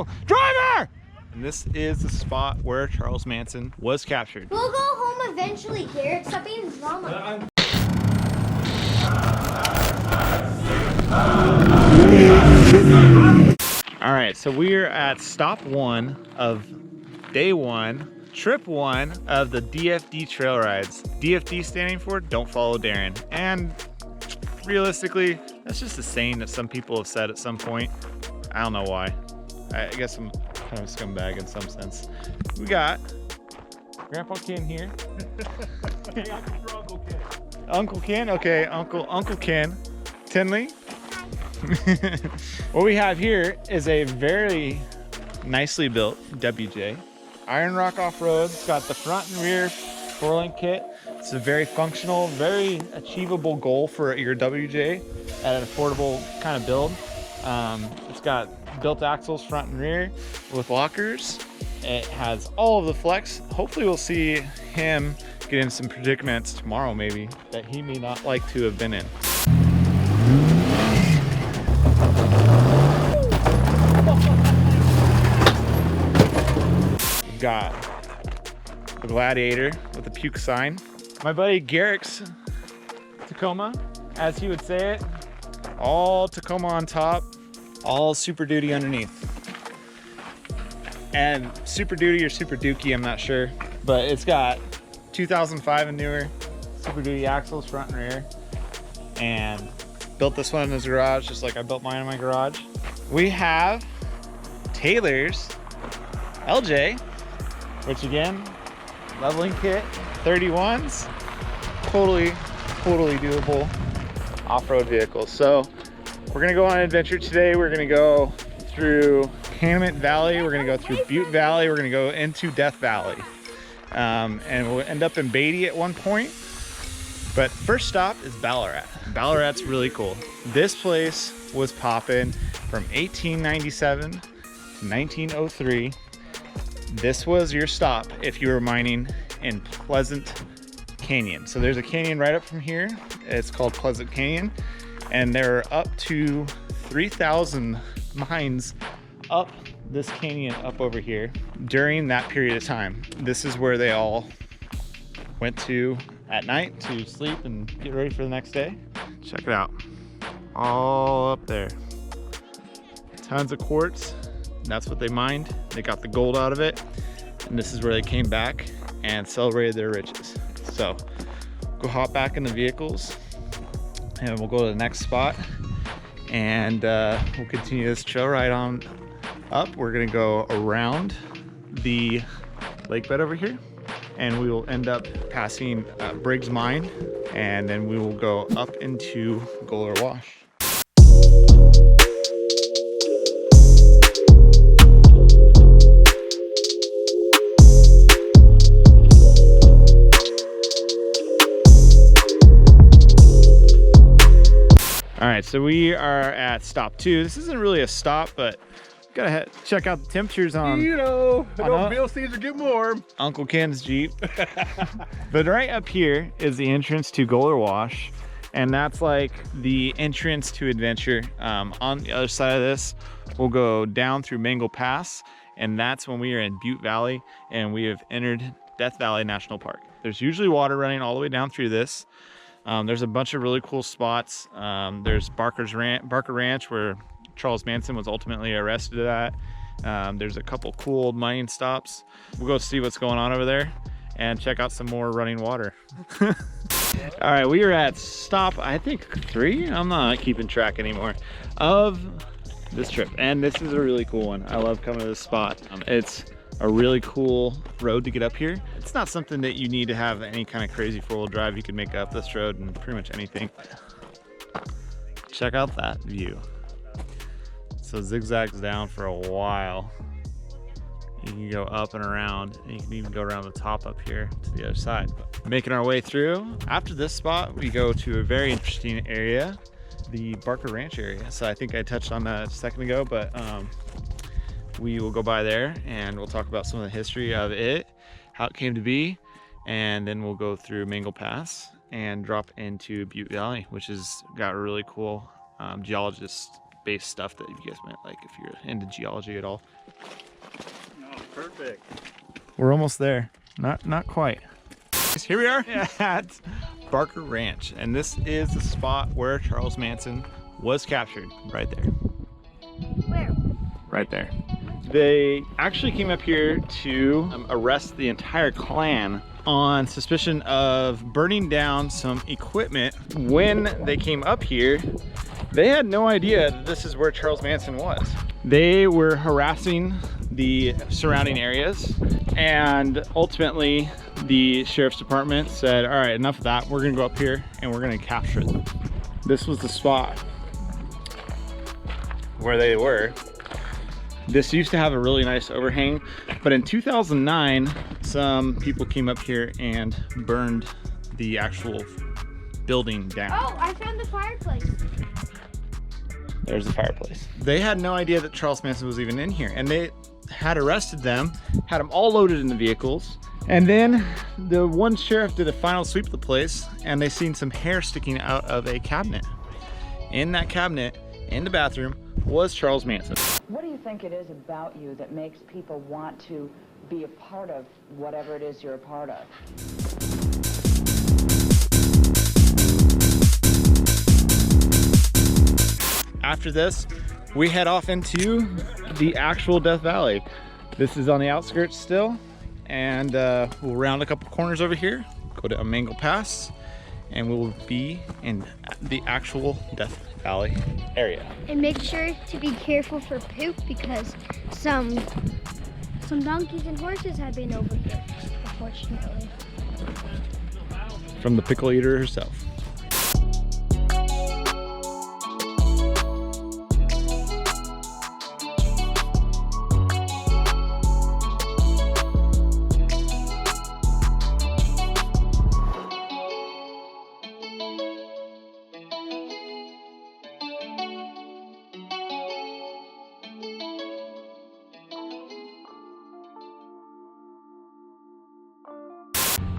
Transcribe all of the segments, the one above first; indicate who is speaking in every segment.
Speaker 1: vehicle. Driver! And this is the spot where Charles Manson was captured.
Speaker 2: We'll go home eventually, Garrett. Stop being drama.
Speaker 1: All right, so we're at stop 1 of day 1, trip 1 of the DFD trail rides. DFD standing for Don't Follow Darren. And realistically, that's just a saying that some people have said at some point. I don't know why. I guess I'm kind of a scumbag in some sense. We got Grandpa Ken here. Uncle Ken. Uncle Ken, okay, Uncle Ken. Tinley. What we have here is a very nicely built WJ. Iron Rock Off-Road. It's got the front and rear 4-link kit. It's a very functional, very achievable goal for your WJ at an affordable kind of build. It's got built axles front and rear with lockers. It has all of the flex. Hopefully we'll see him get in some predicaments tomorrow maybe that he may not like to have been in. We've got the Gladiator with the puke sign. My buddy Garrick's Tacoma, as he would say it, all Tacoma on top, all Super Duty underneath. And Super Duty or Super Dookie, I'm not sure, but it's got 2005 and newer Super Duty axles front and rear, and built this one in his garage just like I built mine in my garage. We have Taylor's LJ, which again, leveling kit, 31s, totally doable off-road vehicle. So we're gonna go on an adventure today. We're gonna go through Panamint Valley, we're gonna go through Butte Valley, we're gonna go into Death Valley. And we'll end up in Beatty at one point. But first stop is Ballarat. Ballarat's really cool. This place was popping from 1897 to 1903. This was your stop if you were mining in Pleasant Canyon. So there's a canyon right up from here. It's called Pleasant Canyon. And there are up to 3,000 mines up this canyon up over here during that period of time. This is where they all went to at night to sleep and get ready for the next day. Check it out. All up there. Tons of quartz. That's what they mined. They got the gold out of it. And this is where they came back and celebrated their riches. So go hop back in the vehicles and we'll go to the next spot. And we'll continue this trail ride on up. We're gonna go around the lake bed over here and we will end up passing Briggs Mine, and then we will go up into Goler Wash. All right, so we are at stop 2. This isn't really a stop, but gotta check out the temperatures on,
Speaker 3: you know, I know Bill seems to get warm.
Speaker 1: Uncle Ken's Jeep. But right up here is the entrance to Goler Wash, and that's like the entrance to adventure. On the other side of this, we'll go down through Mengel Pass, and that's when we are in Butte Valley, and we have entered Death Valley National Park. There's usually water running all the way down through this. There's a bunch of really cool spots. There's Barker Ranch, where Charles Manson was ultimately arrested at. There's a couple cool old mining stops. We'll go see what's going on over there and check out some more running water. All right, we are at stop, I think 3. I'm not keeping track anymore of this trip. And this is a really cool one. I love coming to this spot. It's a really cool road to get up here. It's not something that you need to have any kind of crazy 4-wheel drive. You can make up this road and pretty much anything. Check out that view. So it zigzags down for a while. You can go up and around, and you can even go around the top up here to the other side. But making our way through, after this spot, we go to a very interesting area, the Barker Ranch area. So I think I touched on that a second ago, but we will go by there and we'll talk about some of the history of it, how it came to be, and then we'll go through Mengel Pass and drop into Butte Valley, which has got really cool geologist-based stuff that you guys might like if you're into geology at all.
Speaker 3: Oh, perfect.
Speaker 1: We're almost there. Not quite. Here we are at Barker Ranch, and this is the spot where Charles Manson was captured. Right there.
Speaker 2: Where?
Speaker 1: Right there. They actually came up here to arrest the entire clan on suspicion of burning down some equipment. When they came up here, they had no idea that this is where Charles Manson was. They were harassing the surrounding areas, and ultimately the sheriff's department said, all right, enough of that. We're gonna go up here and we're gonna capture them. This was the spot where they were. This used to have a really nice overhang, but in 2009, some people came up here and burned the actual building down.
Speaker 2: Oh, I found the fireplace.
Speaker 1: There's the fireplace. They had no idea that Charles Manson was even in here, and they had arrested them, had them all loaded in the vehicles, and then the one sheriff did a final sweep of the place, and they seen some hair sticking out of a cabinet. In that cabinet, in the bathroom, was Charles Manson.
Speaker 4: What do you think it is about you that makes people want to be a part of whatever it is you're a part of?
Speaker 1: After this, we head off into the actual Death Valley. This is on the outskirts still, and we'll round a couple corners over here, go to a Mengel Pass, and we will be in the actual Death Valley area.
Speaker 2: And make sure to be careful for poop because some donkeys and horses have been over here, unfortunately.
Speaker 1: From the pickle eater herself.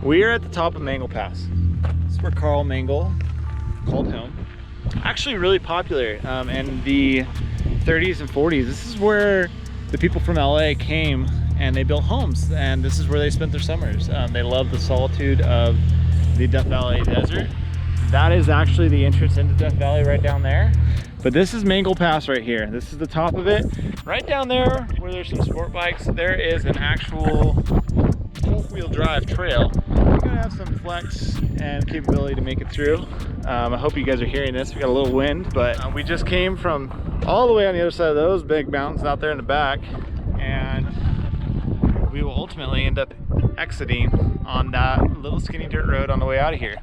Speaker 1: We are at the top of Mengel Pass. This is where Carl Mengel called home. Actually really popular in the 30s and 40s. This is where the people from LA came and they built homes, and this is where they spent their summers. They loved the solitude of the Death Valley desert. That is actually the entrance into Death Valley right down there. But this is Mengel Pass right here. This is the top of it. Right down there where there's some sport bikes, there is an actual four-wheel drive trail. We're gonna have some flex and capability to make it through. I hope you guys are hearing this. We got a little wind, but we just came from all the way on the other side of those big mountains out there in the back, and we will ultimately end up exiting on that little skinny dirt road on the way out of here.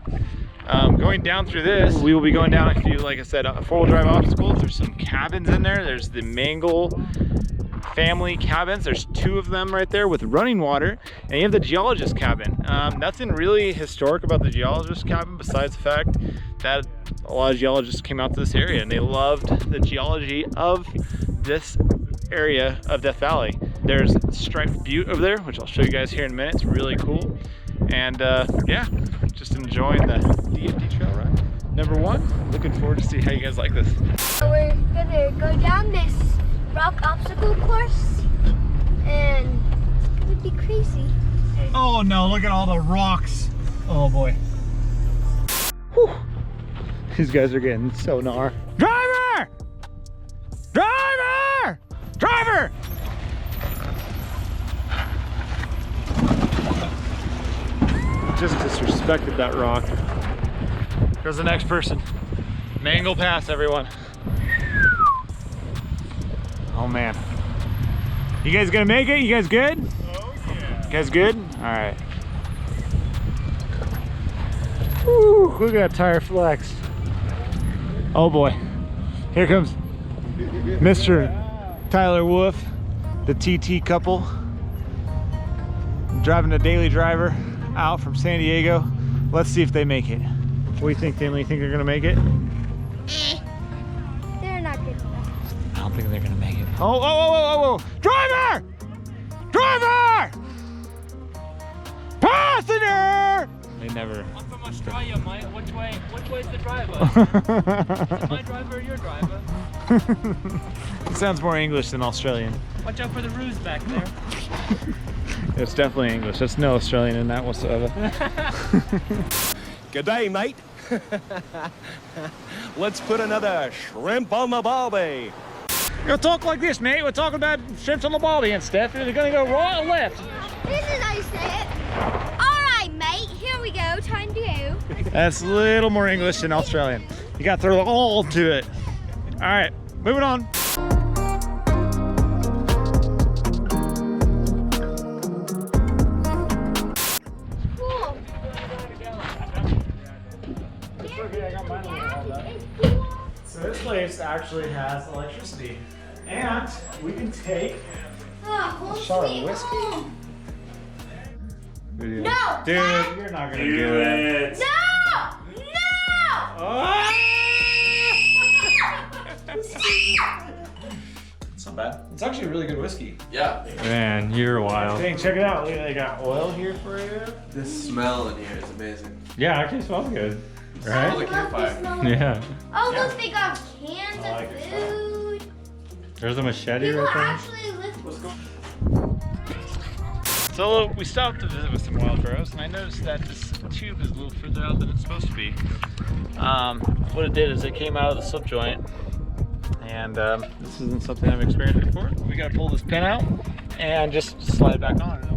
Speaker 1: Going down through this, we will be going down a few, like I said, four-wheel drive obstacles. There's some cabins in there. There's the Mengel family cabins. There's two of them right there with running water, and you have the geologist cabin. Nothing really historic about the geologist cabin besides the fact that a lot of geologists came out to this area and they loved the geology of this area of Death Valley. There's Striped Butte over there, which I'll show you guys here in a minute. It's really cool. And yeah, just enjoying the DFD trail ride. Number one, looking forward to see how you guys like this.
Speaker 2: So we're gonna go down this rock obstacle course, and it's gonna be crazy.
Speaker 1: Oh no, look at all the rocks. Oh boy. Whew. These guys are getting so gnar. Driver! Driver! Driver! Just disrespected that rock. Here's the next person. Mengel Pass, everyone. Oh man. You guys gonna make it? You guys good?
Speaker 3: Oh yeah.
Speaker 1: You guys good? All right. Woo, look at that tire flex. Oh boy. Here comes Mr. Tyler Wolf, the TT couple. Driving a daily driver out from San Diego. Let's see if they make it. What do you think, Damon? You think they're gonna make it?
Speaker 2: They're not good enough.
Speaker 1: I don't think they're gonna make it. Oh. Driver! Driver! Passenger! They never.
Speaker 5: I'm from Australia, mate. Which way is the driver? Is my driver or your driver?
Speaker 1: It sounds more English than Australian.
Speaker 5: Watch out for the ruse back there.
Speaker 1: It's definitely English. There's no Australian in that whatsoever.
Speaker 6: G'day, mate. Let's put another shrimp on the barbie.
Speaker 1: You talk like this, mate. We're talking about shrimps on the barbie and stuff. Is it gonna go right or left?
Speaker 2: This is how you say it. All right, mate. Here we go. Time to.
Speaker 1: That's a little more English than Australian. You gotta throw all to it. All right, moving on.
Speaker 2: Cool.
Speaker 1: So this place actually has electricity, and we can take a shot of whiskey.
Speaker 2: No,
Speaker 1: dude, you're not gonna do it.
Speaker 2: No!
Speaker 1: It's not bad. It's actually a really good whiskey.
Speaker 3: Yeah.
Speaker 5: Man, you're wild.
Speaker 1: Dang, check it out. Look, they got oil here for you.
Speaker 3: This smell in here is amazing.
Speaker 5: Yeah, actually smells good.
Speaker 2: I
Speaker 5: Right?
Speaker 3: like
Speaker 2: love
Speaker 3: campfire.
Speaker 2: the smell.
Speaker 5: Yeah.
Speaker 2: Oh, look, they got cans
Speaker 1: I
Speaker 2: of
Speaker 1: like it.
Speaker 2: food.
Speaker 5: There's a machete
Speaker 2: People
Speaker 5: right there.
Speaker 2: actually live.
Speaker 1: So we stopped to visit with some wild crows, and I noticed that this tube is a little further out than it's supposed to be. What it did is it came out of the slip joint, and this isn't something I've experienced before. We gotta pull this pin out and just slide it back on.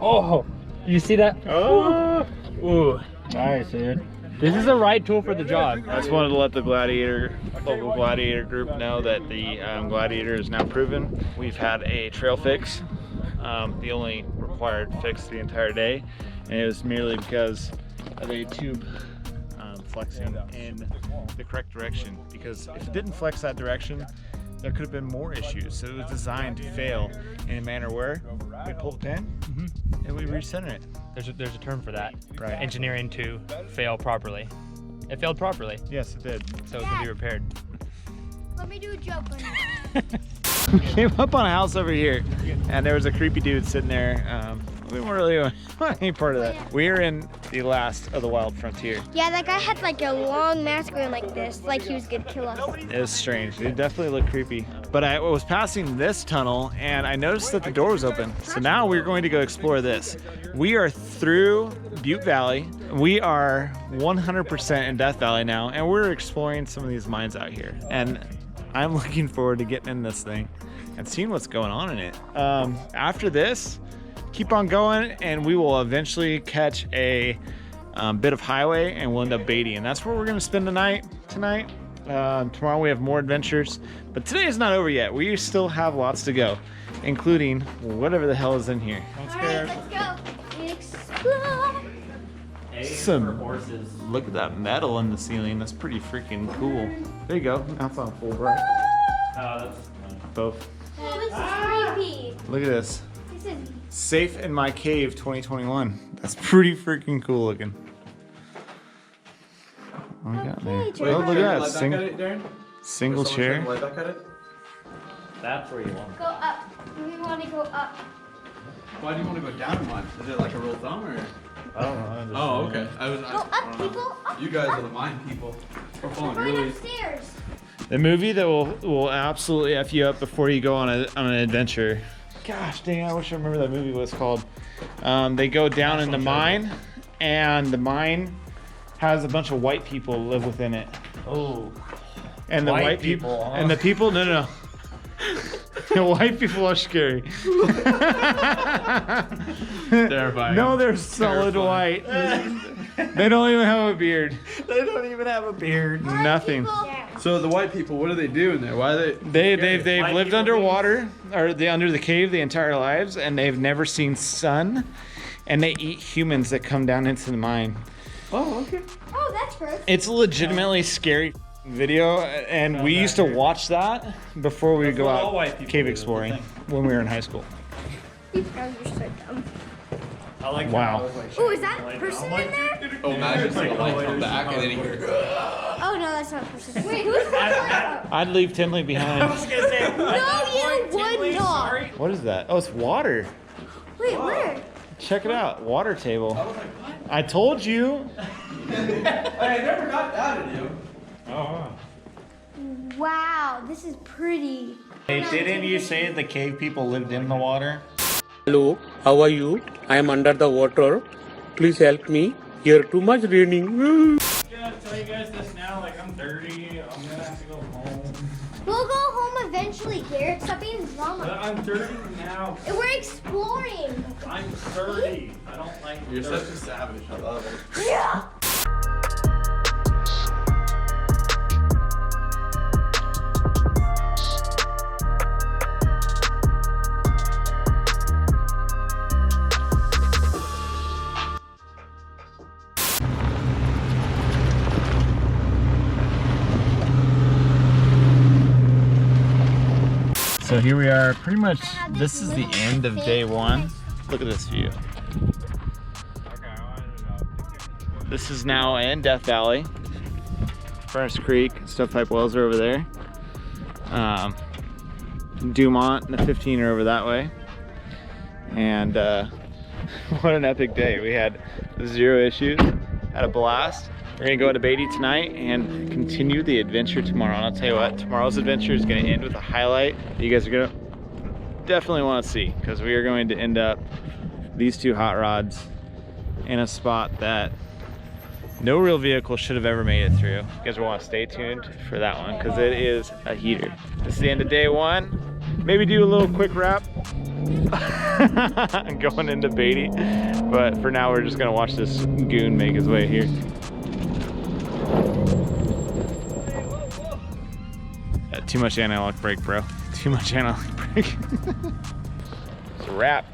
Speaker 5: Oh, you see that?
Speaker 1: Oh,
Speaker 5: Ooh, nice, dude. This is the right tool for the job.
Speaker 1: I just wanted to let the local gladiator group know that the gladiator is now proven. We've had a trail fix, the only required fix the entire day, and it was merely because of a tube flexing in the correct direction. Because if it didn't flex that direction, there could have been more issues. So it was designed to fail in a manner where we pull the pin and we recenter it.
Speaker 5: There's a term for that.
Speaker 1: Right.
Speaker 5: Engineering to fail properly. It failed properly,
Speaker 1: Yes, it did.
Speaker 5: so it can be repaired.
Speaker 2: Let me do a joke on you.
Speaker 1: We came up on a house over here, and there was a creepy dude sitting there. We weren't really on any part of that. We're in the last of the wild frontier.
Speaker 2: Yeah, that guy had like a long mask on like this, like he was gonna kill us.
Speaker 1: It was strange. It definitely looked creepy. But I was passing this tunnel, and I noticed that the door was open. So now we're going to go explore this. We are through Butte Valley. We are 100% in Death Valley now, and we're exploring some of these mines out here. And I'm looking forward to getting in this thing and seeing what's going on in it. After this, keep on going, and we will eventually catch a bit of highway, and we'll end up baiting. And that's where we're gonna spend the night tonight. Tomorrow we have more adventures, but today is not over yet. We still have lots to go, including whatever the hell is in here.
Speaker 2: All right, let's go. Explore.
Speaker 1: Some look at that metal in the ceiling. That's pretty freaking cool. There you go. That's on full bright. Both.
Speaker 2: Oh, this is creepy.
Speaker 1: Look at this.
Speaker 2: This is.
Speaker 1: Safe in my cave 2021. That's pretty freaking cool looking. What we got there?
Speaker 2: Okay,
Speaker 1: Oh, look at that.
Speaker 3: Light back at it, Darren?
Speaker 1: Single
Speaker 3: Someone turn
Speaker 1: chair.
Speaker 3: the light back at it?
Speaker 5: That's where you want.
Speaker 2: Go up. We want to go up.
Speaker 3: Why do you want to go down one? Is it like a rule of thumb or?
Speaker 1: I don't know.
Speaker 3: Oh, okay. I
Speaker 2: Go up, people. Up.
Speaker 3: You guys are the mine people. We're
Speaker 2: We're
Speaker 3: falling
Speaker 2: going
Speaker 3: really.
Speaker 2: upstairs.
Speaker 1: The movie that will absolutely F you up before you go on an adventure. Gosh dang, I wish I remember that movie what it's called. They go down in the mine, and the mine has a bunch of white people live within it.
Speaker 5: Oh.
Speaker 1: And the white people, and the people, no. The white people are scary.
Speaker 3: Terrifying.
Speaker 1: No, they're solid white. They don't even have a beard.
Speaker 5: They don't even have a beard.
Speaker 1: Nothing.
Speaker 3: So the white people, what do they do in there? Why are they?
Speaker 1: They've
Speaker 5: White
Speaker 1: lived
Speaker 5: people
Speaker 1: underwater, or under the cave the entire lives, and they've never seen sun, and they eat humans that come down into the mine.
Speaker 3: Oh, okay.
Speaker 2: Oh, that's gross.
Speaker 1: It's a legitimately scary video, and we used to watch that before we would go
Speaker 5: what all
Speaker 1: out
Speaker 5: white people
Speaker 1: cave
Speaker 5: do, that's the
Speaker 1: exploring
Speaker 5: thing.
Speaker 1: when we were in high school.
Speaker 2: These guys are so dumb.
Speaker 5: I like
Speaker 1: Wow.
Speaker 2: Oh, is that a person in there?
Speaker 3: Oh, imagine like the light come back and then you hear.
Speaker 2: Oh, no, that's not a person. Wait, who's that?
Speaker 1: I'd leave Tinley behind.
Speaker 2: No, you would not.
Speaker 1: What is that? Oh, it's water.
Speaker 2: Wait, where?
Speaker 1: Check it out, water table.
Speaker 3: I was like, what?
Speaker 1: I told you.
Speaker 3: I never got doubted you.
Speaker 1: Oh.
Speaker 2: Wow, this is pretty.
Speaker 1: Hey, didn't you say the cave people lived in the water?
Speaker 7: Hello, how are you? I am under the water. Please help me. Here too much raining.
Speaker 5: I'm gonna tell you guys this now, like I'm dirty, I'm gonna have to go home.
Speaker 2: We'll go home eventually, Garrett. Stop being
Speaker 5: But
Speaker 2: drama.
Speaker 5: I'm dirty now.
Speaker 2: And we're exploring.
Speaker 5: I'm dirty. I don't like
Speaker 3: You're
Speaker 5: dirt.
Speaker 3: such a savage. I love it.
Speaker 2: Yeah.
Speaker 1: So here we are, pretty much, this is the end of day one. Look at this view. This is now in Death Valley. Furnace Creek, Stovepipe Wells are over there. Dumont and the 15 are over that way. And what an epic day. We had 0 issues, had a blast. We're gonna go into Beatty tonight and continue the adventure tomorrow. And I'll tell you what, tomorrow's adventure is gonna end with a highlight that you guys are gonna definitely wanna see, because we are going to end up these 2 hot rods in a spot that no real vehicle should have ever made it through. You guys will wanna stay tuned for that one, because it is a heater. This is the end of day 1. Maybe do a little quick wrap going into Beatty. But for now, we're just gonna watch this goon make his way here. Too much anti-lock brake, bro. Too much anti-lock brake. It's a wrap.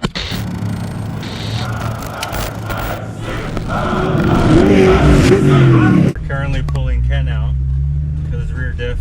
Speaker 5: Currently pulling Ken out because his rear diff